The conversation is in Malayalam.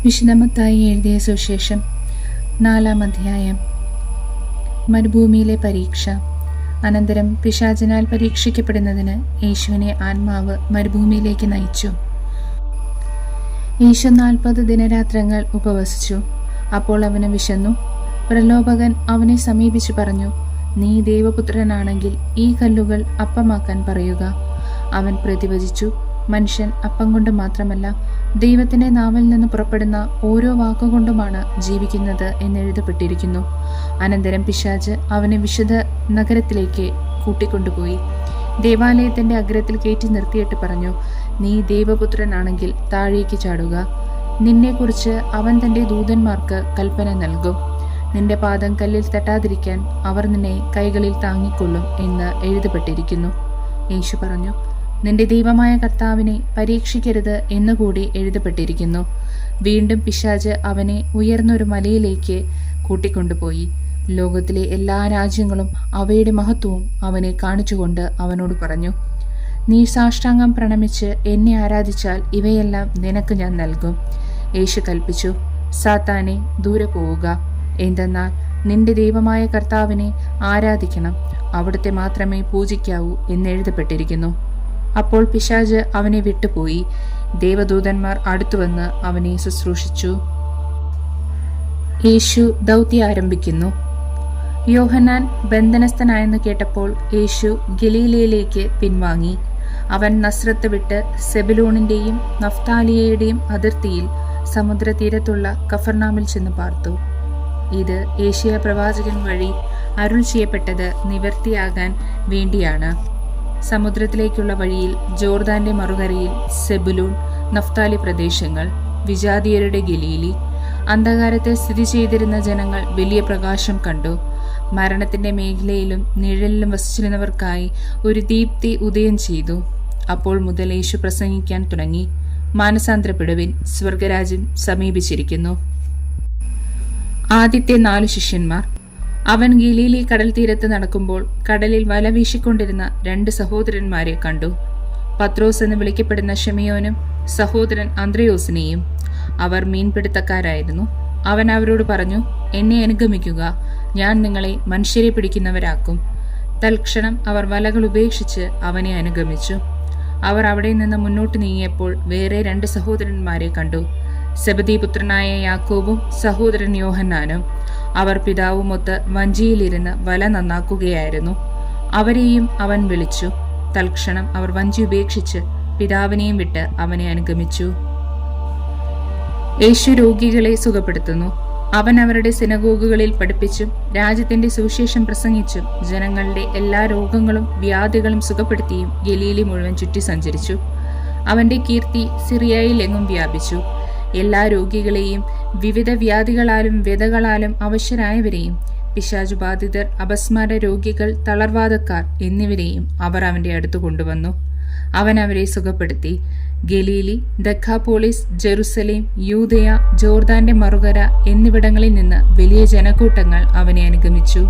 വിശുദ്ധ മത്തായി എഴുതിയ സുവിശേഷം 4-ാം അധ്യായം. മരുഭൂമിയിലെ പരീക്ഷ. അനന്തരം പിശാചിനാൽ പരീക്ഷിക്കപ്പെടുന്നതിന് യേശുവിനെ ആത്മാവ് മരുഭൂമിയിലേക്ക് നയിച്ചു. യേശു 40 ദിനരാത്രങ്ങൾ ഉപവസിച്ചു. അപ്പോൾ അവന് വിശന്നു. പ്രലോഭകൻ അവനെ സമീപിച്ചു പറഞ്ഞു, നീ ദൈവപുത്രനാണെങ്കിൽ ഈ കല്ലുകൾ അപ്പമാക്കാൻ പറയുക. അവൻ പ്രതിവചിച്ചു, മനുഷ്യൻ അപ്പം കൊണ്ട് മാത്രമല്ല, ദൈവത്തിന്റെ നാവിൽ നിന്ന് പുറപ്പെടുന്ന ഓരോ വാക്കുകൊണ്ടുമാണ് ജീവിക്കുന്നത് എന്നെഴുതപ്പെട്ടിരിക്കുന്നു. അനന്തരം പിശാച് അവനെ വിശുദ്ധ നഗരത്തിലേക്ക് കൂട്ടിക്കൊണ്ടുപോയി ദേവാലയത്തിന്റെ അഗ്രത്തിൽ കയറ്റി നിർത്തിയിട്ട് പറഞ്ഞു, നീ ദൈവപുത്രനാണെങ്കിൽ താഴേക്ക് ചാടുക. നിന്നെക്കുറിച്ച് അവൻ തന്റെ ദൂതന്മാർക്ക് കൽപ്പന നൽകും. നിന്റെ പാദം കല്ലിൽ തട്ടാതിരിക്കാൻ അവർ നിന്നെ കൈകളിൽ താങ്ങിക്കൊള്ളും എന്ന് എഴുതപ്പെട്ടിരിക്കുന്നു. യേശു പറഞ്ഞു, നിന്റെ ദൈവമായ കർത്താവിനെ പരീക്ഷിക്കരുത് എന്നുകൂടി എഴുതപ്പെട്ടിരിക്കുന്നു. വീണ്ടും പിശാച് അവനെ ഉയർന്നൊരു മലയിലേക്ക് കൂട്ടിക്കൊണ്ടുപോയി ലോകത്തിലെ എല്ലാ രാജ്യങ്ങളും അവയുടെ മഹത്വവും അവനെ കാണിച്ചുകൊണ്ട് അവനോട് പറഞ്ഞു, നീ സാഷ്ടാംഗം പ്രണമിച്ച് എന്നെ ആരാധിച്ചാൽ ഇവയെല്ലാം നിനക്ക് ഞാൻ നൽകും. യേശു കൽപ്പിച്ചു, സാത്താനെ ദൂരെ പോവുക. എന്തെന്നാൽ നിന്റെ ദൈവമായ കർത്താവിനെ ആരാധിക്കണം, അവിടുത്തെ മാത്രമേ പൂജിക്കാവൂ എന്നെഴുതപ്പെട്ടിരിക്കുന്നു. അപ്പോൾ പിശാച് അവനെ വിട്ടുപോയി. ദേവദൂതന്മാർ അടുത്തുവന്ന് അവനെ ശുശ്രൂഷിച്ചു. യേശു ദൗത്യം ആരംഭിക്കുന്നു. യോഹന്നാൻ ബന്ധനസ്ഥനായെന്ന് കേട്ടപ്പോൾ യേശു ഗലീലയിലേക്ക് പിൻവാങ്ങി. അവൻ നസ്രത്ത് വിട്ട് സെബുലൂണിന്റെയും നഫ്താലിയയുടെയും അതിർത്തിയിൽ സമുദ്രതീരത്തുള്ള കഫർനാമിൽ ചെന്ന് പാർത്തു. ഇത് ഏശയ്യാ പ്രവാചകൻ വഴി അരുൾ ചെയ്യപ്പെട്ടത് നിവൃത്തിയാകാൻ വേണ്ടിയാണ്. സമുദ്രത്തിലേക്കുള്ള വഴിയിൽ ജോർദാന്റെ മറുകരയിൽ സെബുലൂൺ, നഫ്താലി പ്രദേശങ്ങൾ, വിജാതീയരുടെ ഗലീലി. അന്ധകാരത്തിൽ സ്ഥിതി ചെയ്തിരുന്ന ജനങ്ങൾ വലിയ പ്രകാശം കണ്ടു. മരണത്തിന്റെ മേഖലയിലും നിഴലിലും വസിച്ചിരുന്നവർക്കായി ഒരു ദീപ്തി ഉദയം ചെയ്തു. അപ്പോൾ മുതൽ യേശു പ്രസംഗിക്കാൻ തുടങ്ങി, മാനസാന്തരപ്പെടുവിൻ, സ്വർഗരാജ്യം സമീപിച്ചിരിക്കുന്നു. ആദ്യത്തെ 4 ശിഷ്യന്മാർ. അവൻ ഗലീലി കടൽ തീരത്ത് നടക്കുമ്പോൾ കടലിൽ വല വീശിക്കൊണ്ടിരുന്ന 2 സഹോദരന്മാരെ കണ്ടു. പത്രോസ് എന്ന് വിളിക്കപ്പെടുന്ന ശിമയോനും സഹോദരൻ അന്ത്രയോസിനെയും. അവർ മീൻപിടുത്തക്കാരായിരുന്നു. അവൻ അവരോട് പറഞ്ഞു, എന്നെ അനുഗമിക്കുക, ഞാൻ നിങ്ങളെ മനുഷ്യരെ പിടിക്കുന്നവരാക്കും. തൽക്ഷണം അവർ വലകൾ ഉപേക്ഷിച്ച് അവനെ അനുഗമിച്ചു. അവർ അവിടെ നിന്ന് മുന്നോട്ട് നീങ്ങിയപ്പോൾ വേറെ 2 സഹോദരന്മാരെ കണ്ടു, സെബദീപുത്രനായ യാക്കോബും സഹോദരൻ യോഹന്നാനും. അവർ പിതാവുമൊത്ത് വഞ്ചിയിലിരുന്ന് വല നന്നാക്കുകയായിരുന്നു. അവരെയും അവൻ വിളിച്ചു. തൽക്ഷണം അവർ വഞ്ചി ഉപേക്ഷിച്ച് പിതാവിനെയും വിട്ട് അവനെ അനുഗമിച്ചു. യേശു രോഗികളെ സുഖപ്പെടുത്തുന്നു. അവൻ അവരുടെ സിനഗോഗുകളിൽ പഠിപ്പിച്ചും രാജ്യത്തിന്റെ സുവിശേഷം പ്രസംഗിച്ചും ജനങ്ങളുടെ എല്ലാ രോഗങ്ങളും വ്യാധികളും സുഖപ്പെടുത്തിയും ഗലീലി മുഴുവൻ ചുറ്റി സഞ്ചരിച്ചു. അവന്റെ കീർത്തി സിറിയയിൽ എങ്ങും വ്യാപിച്ചു. എല്ലാ രോഗികളെയും വിവിധ വ്യാധികളാലും വ്യതകളാലും അവശരായവരെയും, പിശാചുബാധിതർ, അപസ്മാര രോഗികൾ, തളർവാദക്കാർ എന്നിവരെയും അവർ അവന്റെ അടുത്ത് കൊണ്ടുവന്നു. അവൻ അവരെ സുഖപ്പെടുത്തി. ഗലീലി, ദക്കാപോളിസ്, ജെറുസലേം, യൂദയ, ജോർദാന്റെ മറുകര എന്നിവിടങ്ങളിൽ നിന്ന് വലിയ ജനക്കൂട്ടങ്ങൾ അവനെ അനുഗമിച്ചു.